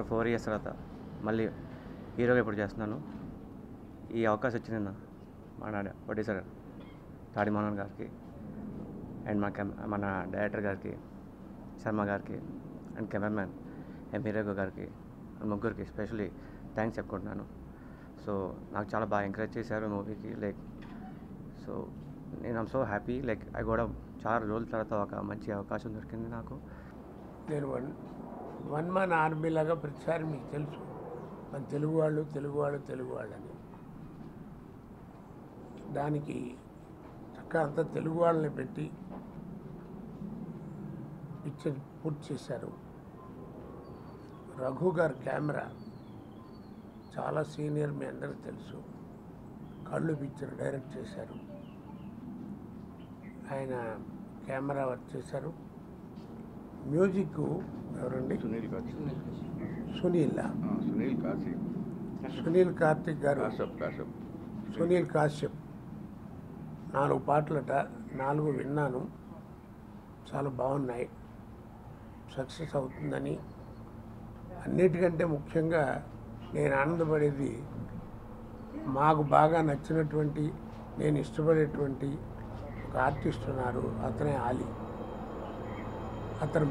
4 years తర్వాత మళ్ళీ హీరోగా ఇప్పుడు చేస్తున్నాను. ఈ అవకాశం ఇచ్చిన మన ప్రొడ్యూసర్ తాడి మోహన్ గారికి అండ్ మన డైరెక్టర్ గారికి, శర్మ గారికి అండ్ కెమెరామ్యాన్ హీరో గారికి ముగ్గురికి స్పెషల్లీ థ్యాంక్స్ చెప్పుకుంటున్నాను. సో నాకు చాలా బాగా ఎంకరేజ్ చేశారు మూవీకి. సో నేను ఐమ్ సో హ్యాపీ. ఐ కూడా చాలా రోజుల తర్వాత ఒక మంచి అవకాశం దొరికింది నాకు. నేను వన్ మ్యాన్ ఆర్మీ లాగా ప్రతిసారి మీకు తెలుసు, మన తెలుగు వాళ్ళని దానికి చక్కగా అంతా తెలుగు వాళ్ళని పెట్టి పిక్చర్ పూర్తి చేశారు. రఘు గారు కెమెరా చాలా సీనియర్, మీ అందరికీ తెలుసు. కళ్ళు పిక్చర్ డైరెక్ట్ చేశారు, ఆయన కెమెరా వర్క్ చేశారు. మ్యూజిక్ ఎవరండి? సునీల్ కార్తిక్ గారు, సునీల్ కాశ్యప్. 4 పాటలట, 4 విన్నాను, చాలా బాగున్నాయి. సక్సెస్ అవుతుందని, అన్నిటికంటే ముఖ్యంగా నేను ఆనందపడేది మాకు బాగా నచ్చినటువంటి, నేను ఇష్టపడేటువంటి ఒక ఆర్టిస్ట్ ఉన్నారు, అతనే ఆలీ. అతను